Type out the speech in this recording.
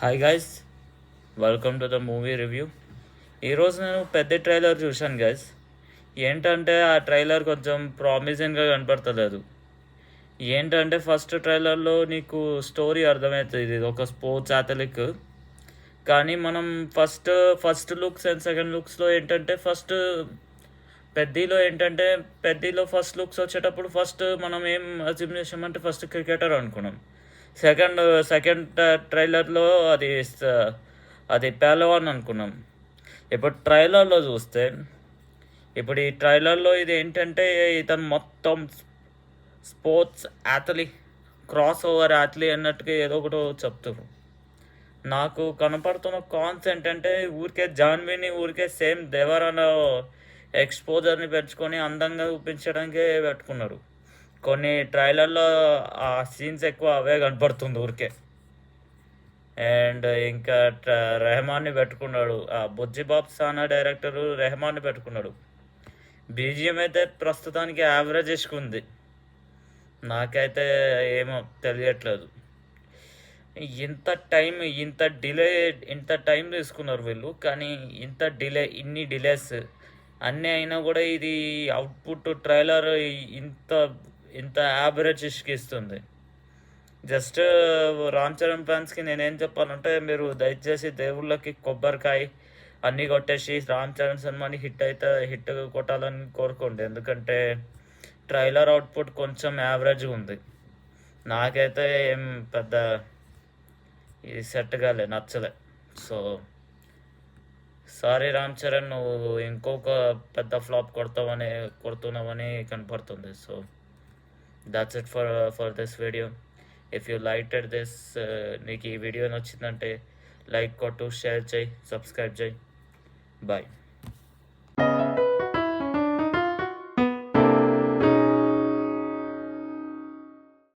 Hi guys, welcome to the movie review. ఈరోజు నేను పెద్ద ట్రైలర్ చూశాను గైస్. ఏంటంటే ఆ ట్రైలర్ కొంచెం ప్రామిసింగ్గా కనపడతలేదు. ఏంటంటే ఫస్ట్ ట్రైలర్లో నీకు స్టోరీ అర్థమవుతుంది, ఇది ఒక స్పోర్ట్స్ అథ్లెటిక్. కానీ మనం ఫస్ట్ లుక్స్ అండ్ సెకండ్ లుక్స్లో ఏంటంటే పెద్దలో ఫస్ట్ లుక్స్ వచ్చేటప్పుడు మనం ఏం అజ్యూమ్ చేసామంటే ఫస్ట్ క్రికెటర్ అనుకున్నాం. సెకండ్ సెకండ్ ట్రైలర్లో అది పేలవాన్ అనుకున్నాం. ఇప్పుడు ట్రైలర్లో చూస్తే ఈ ట్రైలర్లో ఇది ఏంటంటే ఇతను మొత్తం స్పోర్ట్స్ యాథ్లీ, క్రాస్ ఓవర్ యాథ్లీ అన్నట్టుగా ఏదో ఒకటి చెప్తారు. నాకు కనపడుతున్న కాన్స్ ఏంటంటే ఊరికే సేమ్ దేవరాన ఎక్స్పోజర్ని పెంచుకొని అందంగా చూపించడానికే పెట్టుకున్నారు. కొన్ని ట్రైలర్లో ఆ సీన్స్ ఎక్కువ అవే కనపడుతుంది ఊరికే. అండ్ ఇంకా రెహమాన్ని పెట్టుకున్నాడు, ఆ బుజ్జిబాబ్ సానా డైరెక్టరు రెహమాన్ని పెట్టుకున్నాడు. బీజిఎం అయితే ప్రస్తుతానికి యావరేజ్ ఇసుకుంది, నాకైతే ఏమో తెలియట్లేదు. ఇంత టైం తీసుకున్నారు వీళ్ళు, కానీ ఇన్ని డిలేస్ అన్నీ అయినా కూడా ఇది అవుట్పుట్ ట్రైలర్ ఇంత ఇంత యావరేజ్ ఇస్తుంది. జస్ట్ రామ్ చరణ్ ఫ్యాన్స్కి నేనేం చెప్పాలంటే, మీరు దయచేసి దేవుళ్ళకి కొబ్బరికాయ అన్నీ కొట్టేసి రామ్ చరణ్ సినిమాని హిట్ కొట్టాలని కోరుకోండి. ఎందుకంటే ట్రైలర్ అవుట్పుట్ కొంచెం యావరేజ్గా ఉంది. నాకైతే ఏం పెద్ద ఇది సెట్ కాలే, నచ్చలే. సో సారీ రామ్ చరణ్, నువ్వు ఇంకొక పెద్ద ఫ్లాప్ కొడుతున్నావని కనపడుతుంది. So that's it for this video. If you liked this, నీకు ఈ వీడియో నచ్చిందంటే లైక్ కొట్టు, షేర్ చేయి, సబ్స్క్రైబ్ చేయి. బాయ్.